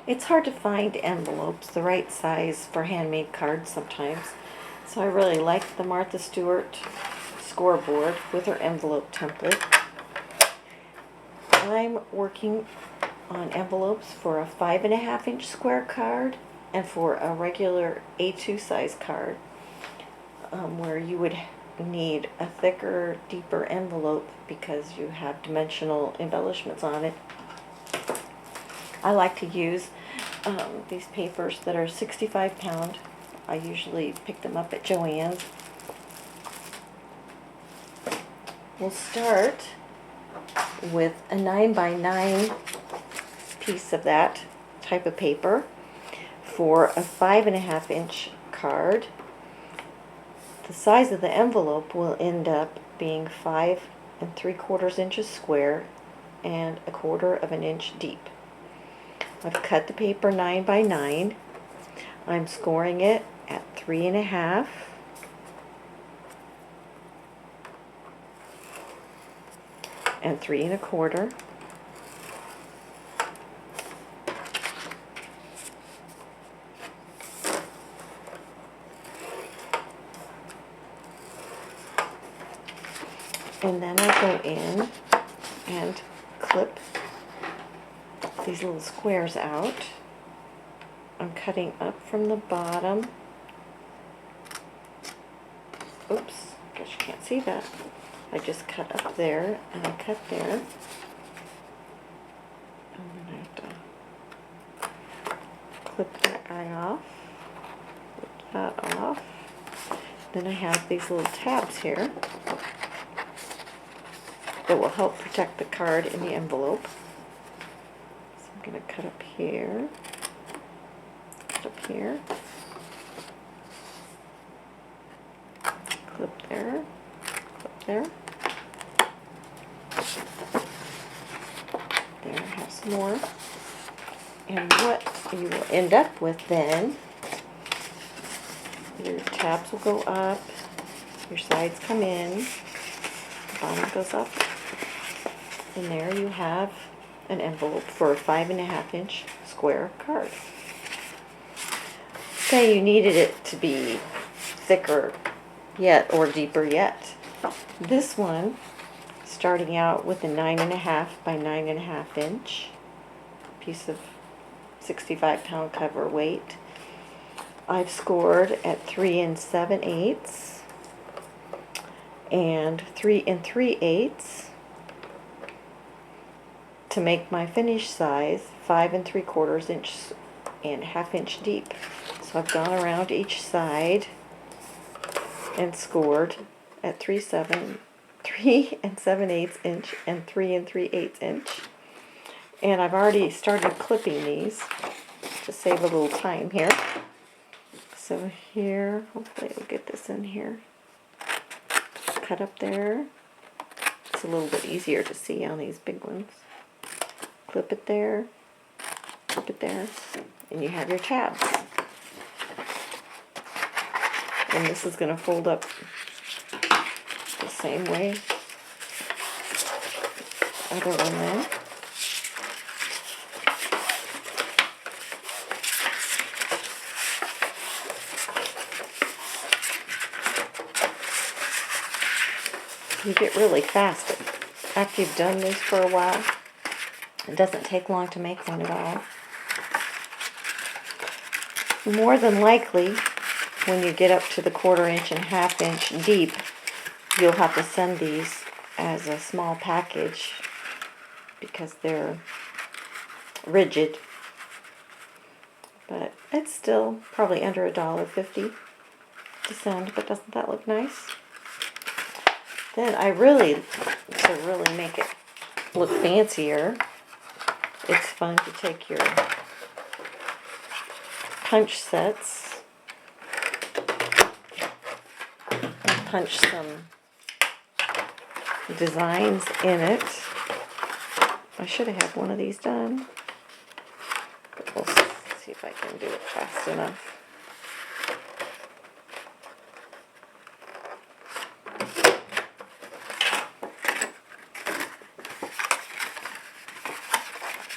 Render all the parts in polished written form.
It's hard to find envelopes the right size for handmade cards sometimes. So I really like the Martha Stewart Scoreboard with her envelope template. I'm working on envelopes for a 5.5-inch square card and for a regular A2 size card, where you would need a thicker, deeper envelope because you have dimensional embellishments on it. I like to use these papers that are 65 pound. I usually pick them up at Joann's. We'll start with a 9x9 piece of that type of paper for a 5.5-inch card. The size of the envelope will end up being 5 3/4 inches square and 1/4 of an inch deep. I've cut the paper 9x9. I'm scoring it at 3.5. and 3 1/4. And then I go in and clip these little squares out. I'm cutting up from the bottom. Oops, guess you can't see that. I just cut up there and I cut there. And then I have to clip that eye off, clip that off. Then I have these little tabs here that will help protect the card in the envelope. So I'm going to cut up here, cut up here, clip there, clip there. There, I have some more. And what you will end up with then, your tabs will go up, your sides come in, the bottom goes up, and there you have an envelope for a 5.5-inch square card. Say you needed it to be thicker yet or deeper yet. This one, starting out with a 9.5 by 9.5 inch piece of 65 pound cover weight, I've scored at 3 7/8 and 3 3/8 to make my finish size 5 3/4 inch and 1/2 inch deep. So I've gone around each side and scored at 3 7/8 inch and 3 3/8 inch. And I've already started clipping these to save a little time here. So here, hopefully I'll get this in here. Cut up there. It's a little bit easier to see on these big ones. Clip it there, clip it there, and you have your tabs. And this is going to fold up the same way. Other one there. You get really fast after you've done this for a while. It doesn't take long to make one at all. More than likely, when you get up to the 1/4 inch and 1/2 inch deep, you'll have to send these as a small package because they're rigid. But it's still probably under $1.50 to send, but doesn't that look nice? Then to really make it look fancier, it's fun to take your punch sets and punch some designs in it. I should have had one of these done, but we'll see if I can do it fast enough.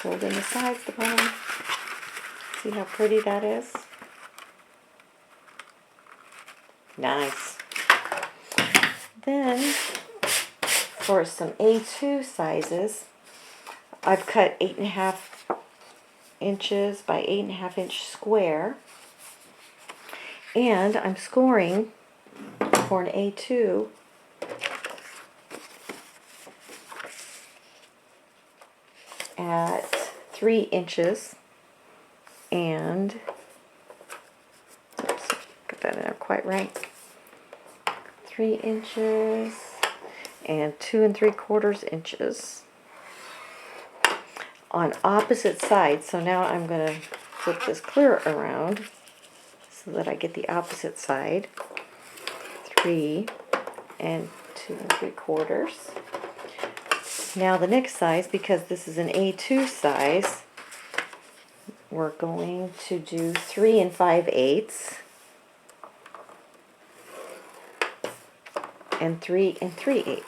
Fold in the sides, the bottom. See how pretty that is? Nice. Then, for some A2 sizes, I've cut 8.5 inches by 8.5 inch square. And I'm scoring for an A2 at 3 inches and, oops, get that in there quite right, 3 inches and 2 3/4 inches on opposite sides. So now I'm going to flip this clear around so that I get the opposite side. 3 and 2 3/4. Now the next size, because this is an A2 size, we're going to do 3 5/8 and 3 3/8.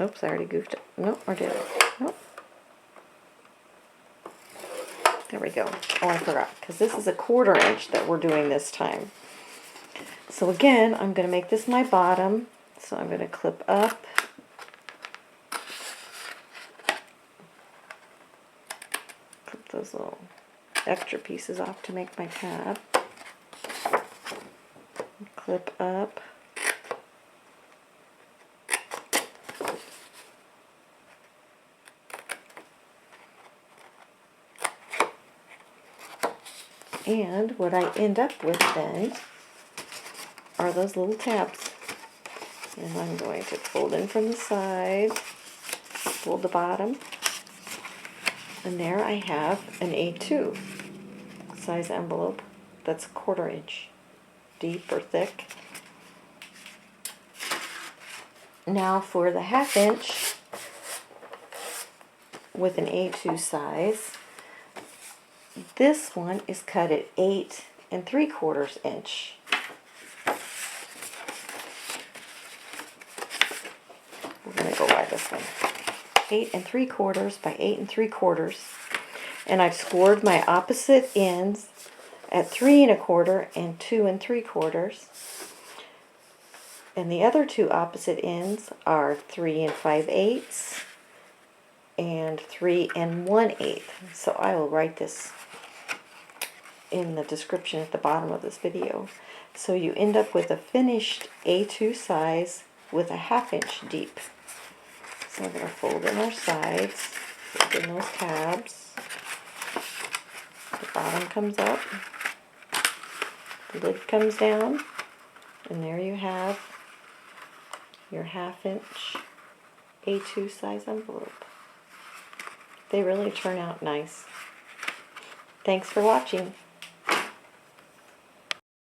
Oops, I already goofed it. Nope, or did I? Nope. There we go. Oh, I forgot, because this is a 1/4 inch that we're doing this time. So again, I'm going to make this my bottom. So I'm going to clip up. Clip those little extra pieces off to make my tab. Clip up. And what I end up with then are those little tabs. And I'm going to fold in from the side, fold the bottom, and there I have an A2 size envelope that's 1/4 inch deep or thick. Now for the 1/2 inch with an A2 size, this one is cut at 8 3/4 inch. We're going to go by this one. 8 3/4 by 8 3/4. And I've scored my opposite ends at 3 1/4 and 2 3/4. And the other two opposite ends are 3 5/8 and 3 1/8. So I will write this in the description at the bottom of this video. So you end up with a finished A2 size with a 1/2 inch deep. So I'm going to fold in our sides, fold in those tabs. The bottom comes up, the lid comes down, and there you have your 1/2 inch A2 size envelope. They really turn out nice. Thanks for watching.